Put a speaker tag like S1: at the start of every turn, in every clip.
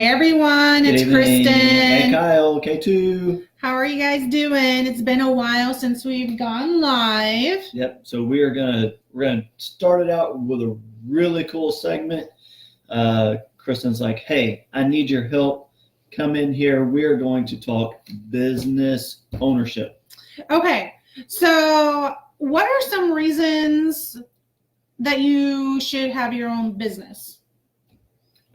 S1: Hey everyone,
S2: Good
S1: it's
S2: evening. Hey,
S1: Kristen.
S2: Kyle, K2.
S1: How are you guys doing? It's been a while since we've gone live.
S2: Yep. So we're gonna start it out with a really cool segment. Kristen's like, "Hey, I need your help. Come in here. We are going to talk business ownership."
S1: Okay, so what are some reasons that you should have your own business?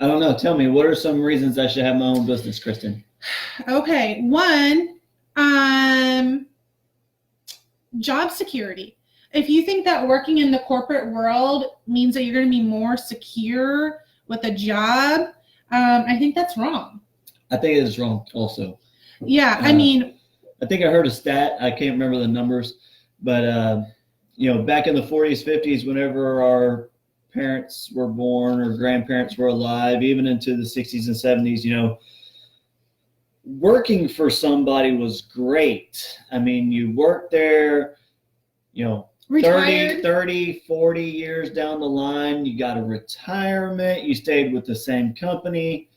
S2: I don't know. Tell me, what are some reasons I should have my own business, Kristen?
S1: Okay, one, um, job security. If you think that working in the corporate world means that you're going to be more secure with a job, I think that's wrong.
S2: I think it is wrong. Also,
S1: Yeah,
S2: I think I heard a stat. I can't remember the numbers, but back in the 40s, 50s, whenever our parents were born or grandparents were alive, even into the 60s and 70s, working for somebody was great. I mean, you worked there,
S1: retired.
S2: 40 years down the line, you got a retirement, you stayed with the same company.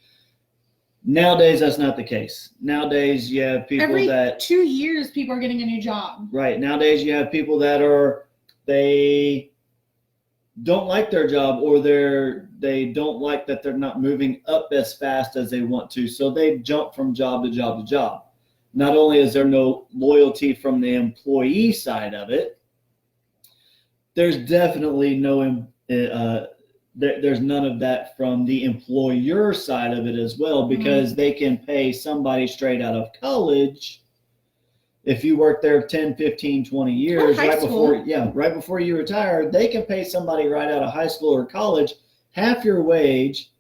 S2: Nowadays, that's not the case. Nowadays, you have people
S1: Every
S2: that
S1: 2 years, people are getting a new job.
S2: right. Nowadays, you have people that they don't like their job, or they don't like that they're not moving up as fast as they want to. So they jump from job to job to job. Not only is there no loyalty from the employee side of it, there's definitely there's none of that from the employer side of it as well, because they can pay somebody straight out of college. If you work there 10, 15, 20 years, right before you retire, they can pay somebody right out of high school or college half your wage,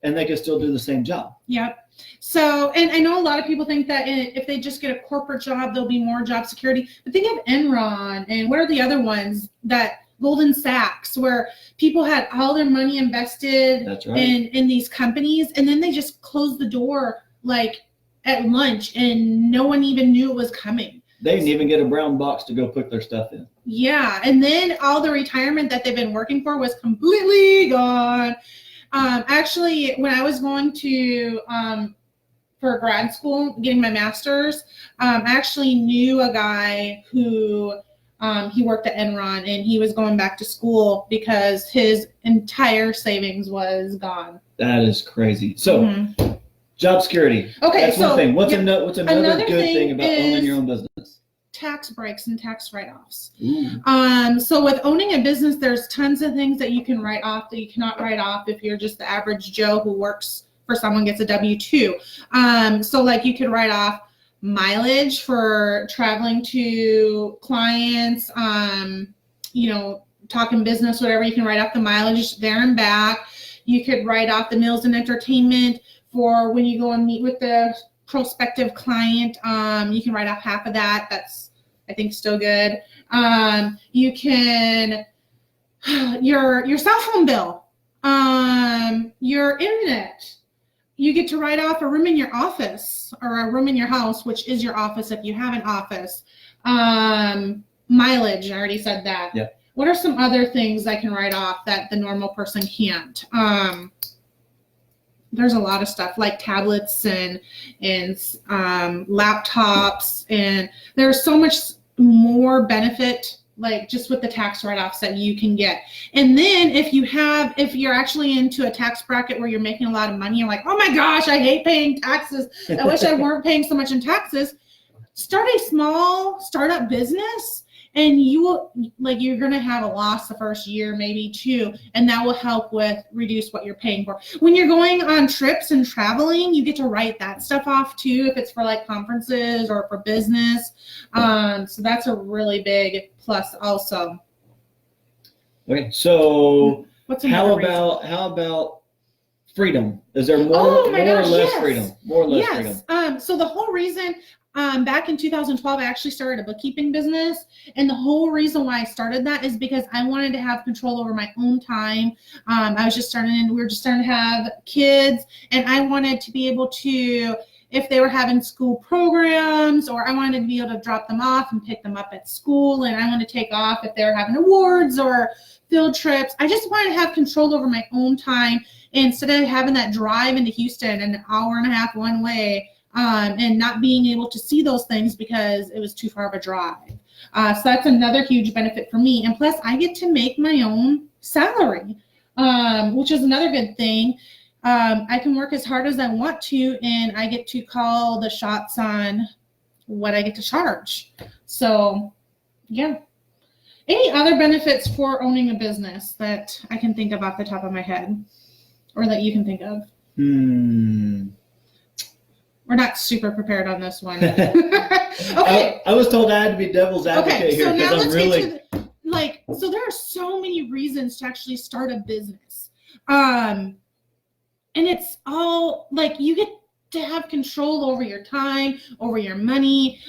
S2: and they can still do the same job.
S1: Yep. So, and I know a lot of people think that if they just get a corporate job, there'll be more job security. But think of Enron, and what are the other ones that Goldman Sachs, where people had all their money invested in these companies, and then they just closed the door like at lunch, and no one even knew it was coming.
S2: They didn't even get a brown box to go put their stuff in.
S1: Yeah, and then all the retirement that they've been working for was completely gone. Actually, when I was going to for grad school, getting my master's, I actually knew a guy who he worked at Enron, and he was going back to school because his entire savings was gone.
S2: That is crazy. So, job security.
S1: Okay,
S2: that's one thing. What's another good thing about owning your own business?
S1: Tax breaks and tax write-offs. So with owning a business, there's tons of things that you can write off that you cannot write off if you're just the average Joe who works for someone, gets a W-2. So like you could write off mileage for traveling to clients, talking business, whatever. You can write off the mileage there and back. You could write off the meals and entertainment for when you go and meet with the prospective client. You can write off half of that. That's, I think, still good. You can, your cell phone bill, your internet. You get to write off a room in your office or a room in your house, which is your office if you have an office. Mileage, I already said that.
S2: Yeah.
S1: What are some other things I can write off that the normal person can't? There's a lot of stuff like tablets and laptops, and there's so much more benefit, like just with the tax write-offs that you can get. And then if you're actually into a tax bracket where you're making a lot of money, you're like, oh my gosh, I hate paying taxes. I wish I weren't paying so much in taxes. Start a small startup business, and you're going to have a loss the first year, maybe two, and that will help with reduce what you're paying for. When you're going on trips and traveling, you get to write that stuff off too, if it's for like conferences or for business. So that's a really big plus also.
S2: Okay, so how
S1: reason?
S2: about freedom? Is there more or less freedom? More or less freedom.
S1: So the whole reason, back in 2012, I actually started a bookkeeping business. And the whole reason why I started that is because I wanted to have control over my own time. We were just starting to have kids, and I wanted to be able to if they were having school programs, or I wanted to be able to drop them off and pick them up at school, and I want to take off if they were having awards or field trips. I just wanted to have control over my own time instead of having that drive into Houston an hour and a half one way, and not being able to see those things because it was too far of a drive. So that's another huge benefit for me. And plus, I get to make my own salary, which is another good thing. I can work as hard as I want to, and I get to call the shots on what I get to charge. So, yeah. Any other benefits for owning a business that I can think of off the top of my head, or that you can think of? We're not super prepared on this one. Okay.
S2: I was told I had to be devil's advocate here
S1: so now
S2: because
S1: let's
S2: I'm really
S1: get to so there are so many reasons to actually start a business. And it's all like you get to have control over your time, over your money.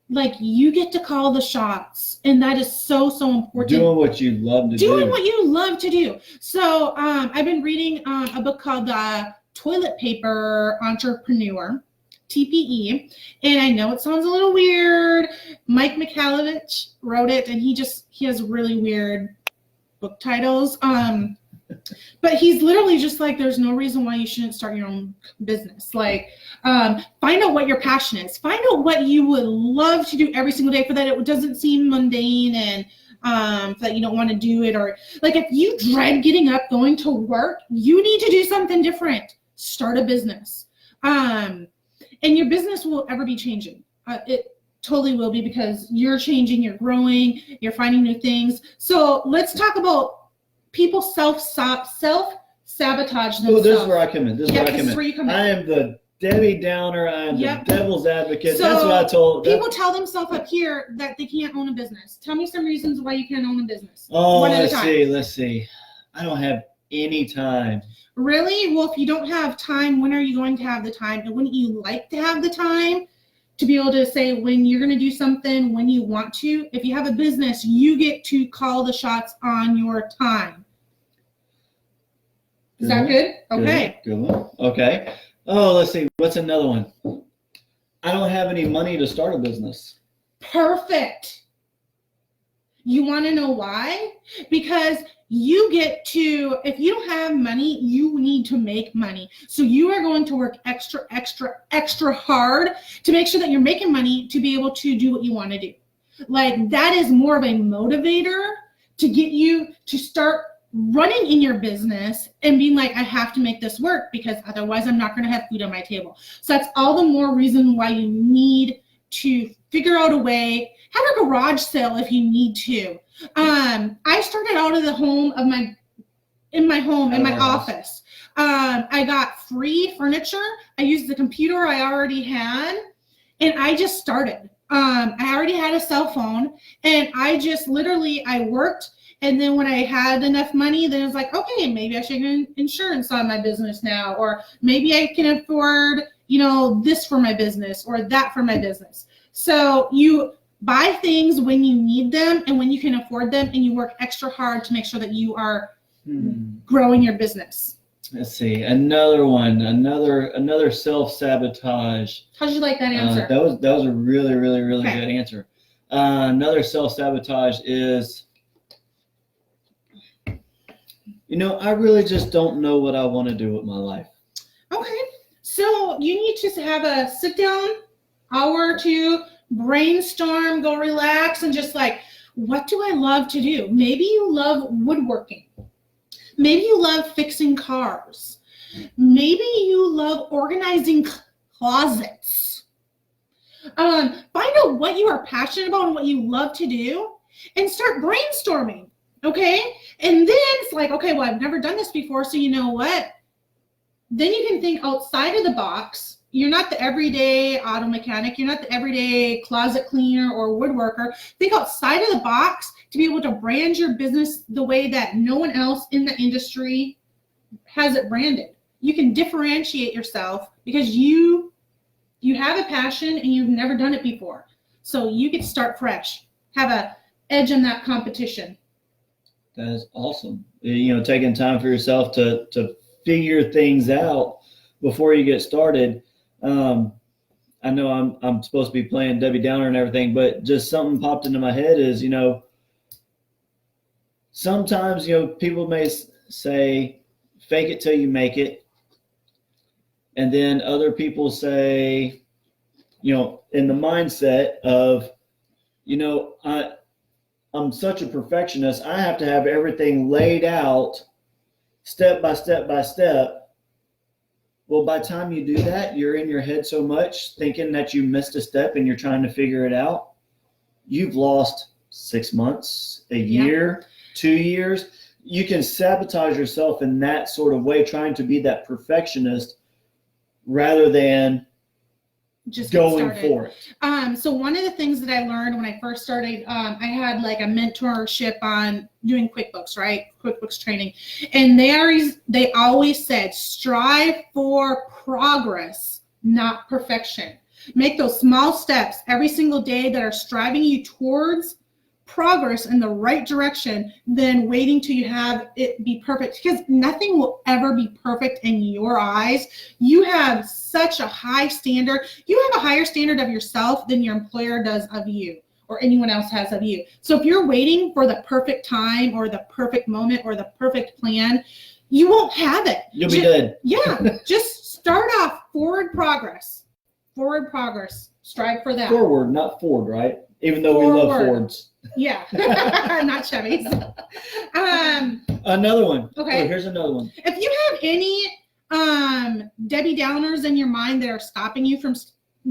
S1: Like you get to call the shots, and that is so important.
S2: doing what you love to do.
S1: Doing what you love to do. So I've been reading a book called Toilet Paper Entrepreneur, TPE, and I know it sounds a little weird. Mike Michalovich wrote it, and he has really weird book titles. But he's literally just like, there's no reason why you shouldn't start your own business. Like, find out what your passion is. Find out what you would love to do every single day, for that it doesn't seem mundane, and that you don't want to do it. Or like, if you dread getting up, going to work, you need to do something different. Start a business. And your business will ever be changing. It totally will be, because you're changing, you're growing, you're finding new things. So let's talk about people self-sabotage themselves.
S2: Oh, this is where I come in. This is where I come
S1: this is
S2: in.
S1: where you come in.
S2: I am the Debbie Downer. I am the devil's advocate.
S1: So
S2: that's what I told.
S1: People tell themselves up here that they can't own a business. Tell me some reasons why you can't own a business.
S2: Oh,
S1: One at a time.
S2: let's see. I don't have any time.
S1: Really? Well, if you don't have time, when are you going to have the time? And wouldn't you like to have the time to be able to say when you're going to do something, when you want to? If you have a business, you get to call the shots on your time. Is that good? Okay.
S2: Good one. Okay. Oh, let's see. What's another one? I don't have any money to start a business.
S1: Perfect. You want to know why? Because you get to, if you don't have money, you need to make money. So you are going to work extra hard to make sure that you're making money to be able to do what you want to do. Like, that is more of a motivator to get you to start running in your business and being like, I have to make this work, because otherwise I'm not going to have food on my table. So that's all the more reason why you need to figure out a way. Have a garage sale if you need to. I started out of the home of my office. I got free furniture. I used the computer I already had, and I just started. I already had a cell phone, and I just literally, I worked. And then when I had enough money, then it was like, okay, maybe I should get insurance on my business now, or maybe I can afford, this for my business or that for my business. So you buy things when you need them and when you can afford them, and you work extra hard to make sure that you are growing your business.
S2: Let's see. Another one. Another self-sabotage.
S1: How'd you like that answer?
S2: That was a really, really, really good answer. Another self-sabotage is, I really just don't know what I want to do with my life. Okay.
S1: So you need to have a sit down, hour or two, brainstorm, go relax, and just like, what do I love to do? Maybe you love woodworking. Maybe you love fixing cars. Maybe you love organizing closets. Find out what you are passionate about and what you love to do, and start brainstorming. Okay? And then it's like, okay, well, I've never done this before, so you know what? Then you can think outside of the box. You're not the everyday auto mechanic. You're not the everyday closet cleaner or woodworker. Think outside of the box to be able to brand your business the way that no one else in the industry has it branded. You can differentiate yourself because you have a passion and you've never done it before. So you get to start fresh, have an edge in that competition.
S2: That is awesome. Taking time for yourself to figure things out before you get started. I know I'm supposed to be playing Debbie Downer and everything, but just something popped into my head is, sometimes, people may say, fake it till you make it. And then other people say, in the mindset of, I'm such a perfectionist. I have to have everything laid out step by step by step. Well, by the time you do that, you're in your head so much thinking that you missed a step and you're trying to figure it out. You've lost 6 months, a year, 2 years. You can sabotage yourself in that sort of way, trying to be that perfectionist rather than
S1: just
S2: going for
S1: it. So one of the things that I learned when I first started, I had like a mentorship on doing QuickBooks, right? QuickBooks training. And they always said, strive for progress, not perfection. Make those small steps every single day that are striving you towards progress in the right direction than waiting till you have it be perfect, because nothing will ever be perfect in your eyes. You have such a high standard. You have a higher standard of yourself than your employer does of you or anyone else has of you. So if you're waiting for the perfect time or the perfect moment or the perfect plan, you won't have it.
S2: You'll be dead.
S1: Yeah. Just start off forward progress, strive for that.
S2: Forward, not Ford, right? Even though we love Fords.
S1: Yeah, not Chevys.
S2: Another one.
S1: Okay.
S2: Oh, here's another one.
S1: If you have any Debbie Downers in your mind that are stopping you from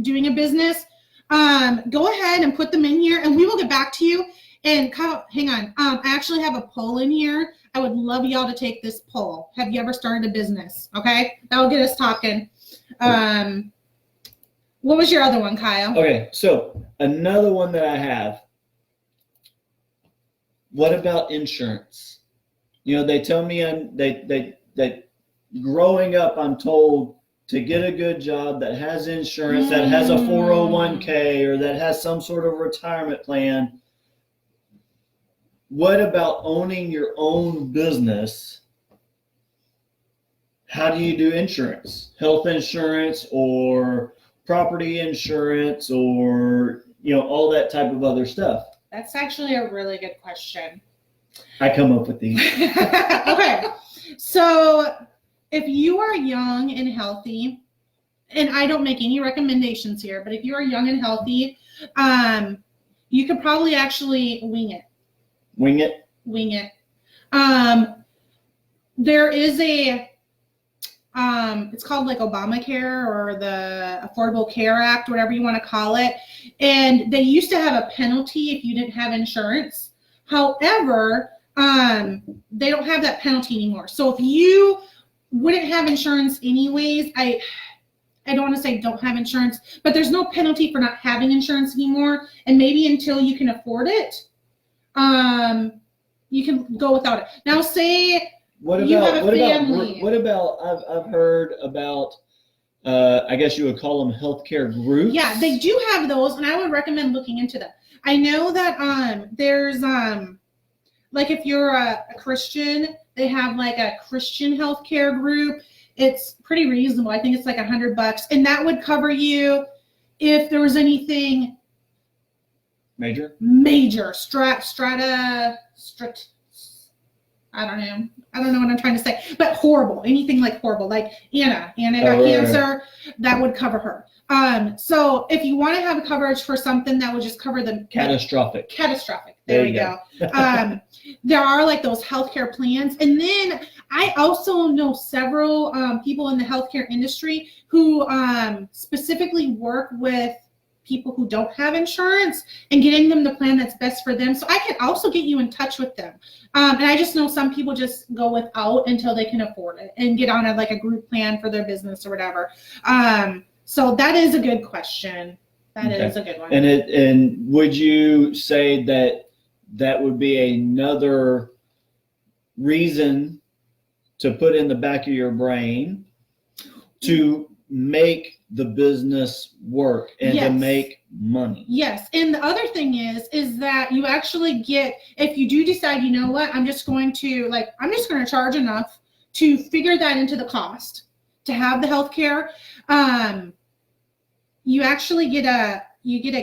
S1: doing a business, go ahead and put them in here, and we will get back to you. And Kyle, hang on. I actually have a poll in here. I would love y'all to take this poll. Have you ever started a business? Okay, that will get us talking. What was your other one, Kyle?
S2: Okay, so another one that I have. What about insurance? They tell me that growing up, I'm told to get a good job that has insurance, that has a 401k, or that has some sort of retirement plan. What about owning your own business? How do you do insurance? Health insurance or property insurance or, all that type of other stuff?
S1: That's actually a really good question.
S2: I come up with these.
S1: Okay. So if you are young and healthy, and I don't make any recommendations here, but if you are young and healthy, you could probably actually wing it.
S2: Wing it?
S1: Wing it. There is it's called like Obamacare or the Affordable Care Act, whatever you want to call it. And they used to have a penalty if you didn't have insurance. However, they don't have that penalty anymore. So if you wouldn't have insurance anyways, I don't want to say don't have insurance, but there's no penalty for not having insurance anymore. And maybe until you can afford it, you can go without it. Now say you have a family.
S2: What about I've heard about I guess you would call them healthcare groups.
S1: Yeah, they do have those, and I would recommend looking into them. I know that there's like if you're a Christian, they have like a Christian healthcare group. It's pretty reasonable. I think it's like $100, and that would cover you if there was anything
S2: major.
S1: I don't know what I'm trying to say, but horrible, anything like horrible, like Anna got cancer, that would cover her. So if you want to have coverage for something that would just cover the
S2: catastrophic.
S1: There you go. There are like those healthcare plans. And then I also know several people in the healthcare industry who specifically work with people who don't have insurance and getting them the plan that's best for them. So I can also get you in touch with them. And I just know some people just go without until they can afford it and get on like a group plan for their business or whatever. So that is a good question. That is a good one.
S2: And would you say that would be another reason to put in the back of your brain to make the business work and to make money?
S1: Yes. And the other thing is that you actually get, if you do decide, you know what, I'm just going to charge enough to figure that into the cost to have the healthcare. you actually get a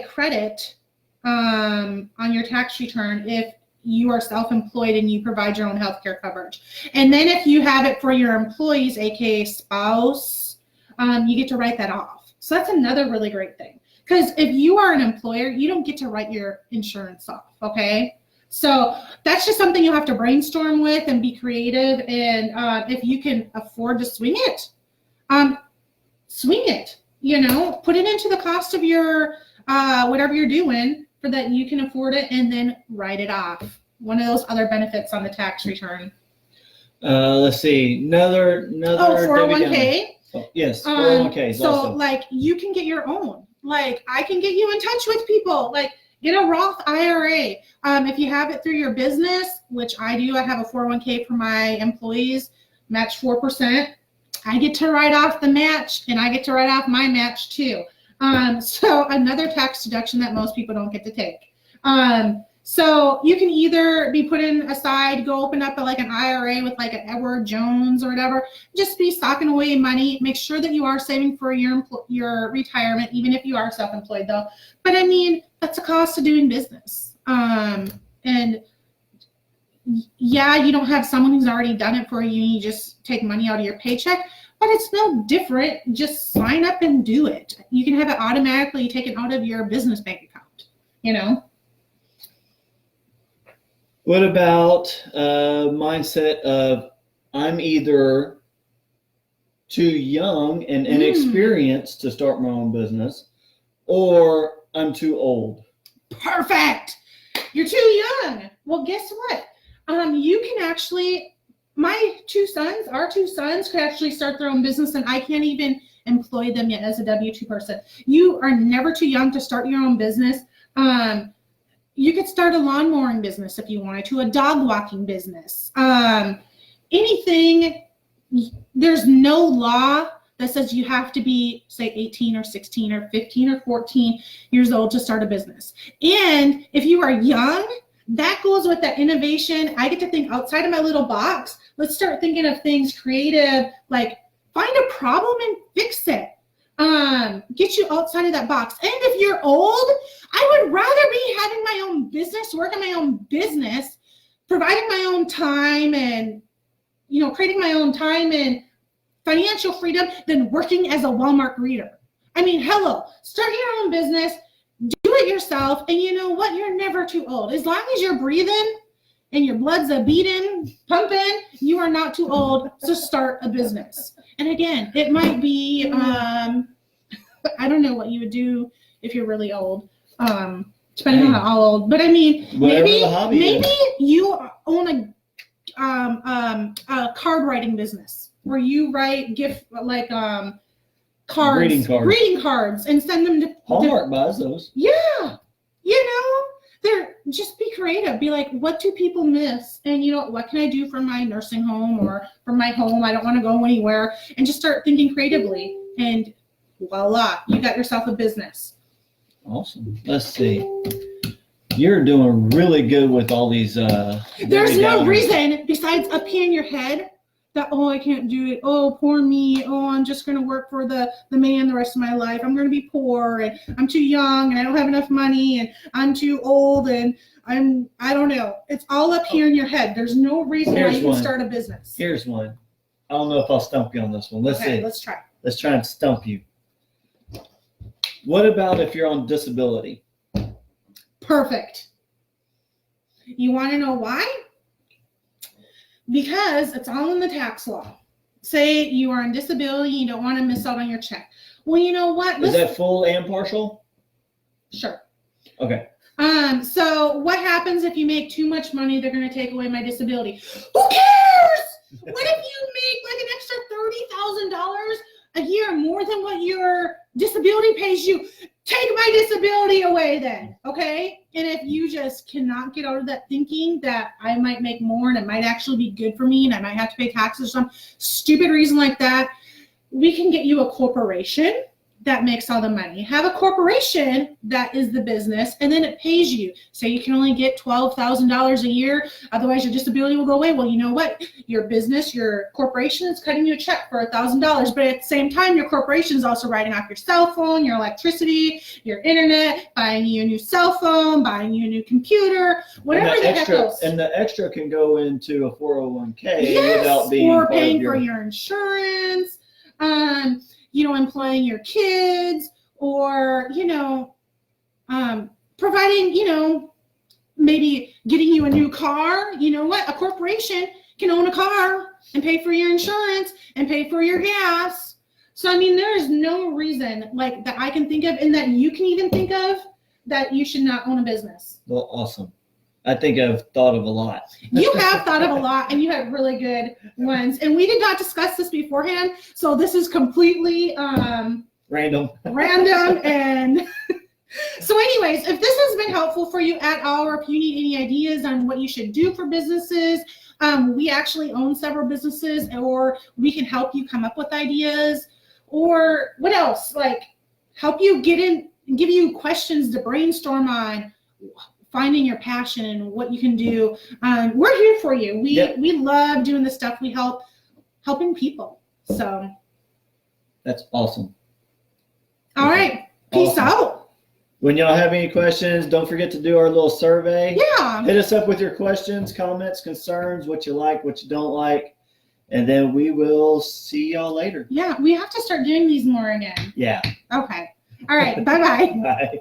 S1: credit on your tax return if you are self-employed and you provide your own health care coverage. And then if you have it for your employees, aka spouse, you get to write that off. So that's another really great thing. Because if you are an employer, you don't get to write your insurance off, okay? So that's just something you'll have to brainstorm with and be creative. And if you can afford to swing it, you know, put it into the cost of your whatever you're doing so that you can afford it, and then write it off. One of those other benefits on the tax return.
S2: Let's see. Another
S1: 401k.
S2: Oh, yes, 401k.
S1: So
S2: Awesome.
S1: like you can get your own. Like I can get you in touch with people. Like get a Roth IRA. If you have it through your business, which I do, I have a 401k for my employees, match 4%. I get to write off the match, and I get to write off my match too. So another tax deduction that most people don't get to take. So you can either be putting aside, go open up like an IRA with like an Edward Jones or whatever, just be stocking away money. Make sure that you are saving for your retirement, even if you are self-employed though. But I mean, that's a cost of doing business. And yeah, you don't have someone who's already done it for you. You just take money out of your paycheck, but it's no different. Just sign up and do it. You can have it automatically taken out of your business bank account, you know?
S2: What about mindset of I'm either too young and inexperienced to start my own business, or I'm too old?
S1: Perfect. You're too young. Well, guess what? You can actually, our two sons could actually start their own business, and I can't even employ them yet as a W-2 person. You are never too young to start your own business. You could start a lawn mowing business if you wanted to, a dog walking business, anything. There's no law that says you have to be, say, 18 or 16 or 15 or 14 years old to start a business. And if you are young, that goes with that innovation. I get to think outside of my little box. Let's start thinking of things creative, like find a problem and fix it. Get you outside of that box. And if you're old, I would rather be having my own business, working my own business, providing my own time and, you know, creating my own time and financial freedom than working as a Walmart greeter. I mean, hello, start your own business, do it yourself, and you know what? You're never too old. As long as you're breathing and your blood's a beating, pumping, you are not too old to start a business. And again, it might be, I don't know what you would do if you're really old, depending on how old. But I mean, maybe you own a card writing business where you write greeting cards, and send them to
S2: Hallmark buys those.
S1: Yeah, you know, just be creative. Be like, what do people miss? And you know, what can I do for my nursing home or for my home? I don't want to go anywhere. And just start thinking creatively, and voila, you got yourself a business.
S2: Awesome. Let's see. You're doing really good with all these.
S1: There's no reason besides a pain in your head that, oh, I can't do it. Oh, poor me. Oh, I'm just going to work for the man the rest of my life. I'm going to be poor, and I'm too young, and I don't have enough money, and I'm too old, and I don't know. It's all up here in your head. There's no reason why you can start a business.
S2: Here's one. I don't know if I'll stump you on this one. Let's see.
S1: Let's try.
S2: Let's try and stump you. What about if you're on disability?
S1: Perfect. You want to know why? Because it's all in the tax law. Say you are on disability, you don't want to miss out on your check. Well, you know what?
S2: Is that full and partial?
S1: Sure.
S2: Okay.
S1: So what happens if you make too much money? They're going to take away my disability. Who cares? What if you make like an extra $30,000 a year more than what your disability pays you? Take my disability away then, okay? And if you just cannot get out of that thinking that I might make more and it might actually be good for me and I might have to pay taxes or some stupid reason like that, we can get you a corporation that makes all the money. Have a corporation that is the business, and then it pays you. So you can only get $12,000 a year. Otherwise, your disability will go away. Well, you know what? Your business, your corporation is cutting you a check for $1,000, but at the same time, your corporation is also writing off your cell phone, your electricity, your internet, buying you a new cell phone, buying you a new computer, whatever the heck else.
S2: And the extra can go into a 401k
S1: Yes,
S2: without being
S1: or
S2: part
S1: paying
S2: of your,
S1: for your insurance. Employing your kids, or, providing, maybe getting you a new car. You know what? A corporation can own a car and pay for your insurance and pay for your gas. So, there is no reason like that I can think of, and that you can even think of, that you should not own a business.
S2: well, awesome. I think I've thought of a lot.
S1: You have thought of a lot, and you have really good ones. And we did not discuss this beforehand, so this is completely
S2: Random.
S1: random. And so anyways, if this has been helpful for you at all, or if you need any ideas on what you should do for businesses, we actually own several businesses, or we can help you come up with ideas, or what else, like help you give you questions to brainstorm on finding your passion and what you can do. We're here for you. We love doing this stuff. We helping people. So
S2: That's awesome.
S1: all right. Peace
S2: Awesome.
S1: out.
S2: When y'all have any questions, don't forget to do our little survey.
S1: Yeah.
S2: Hit us up with your questions, comments, concerns, what you like, what you don't like, and then we will see y'all later.
S1: Yeah. We have to start doing these more again.
S2: Yeah.
S1: Okay. All right. Bye-bye.
S2: Bye.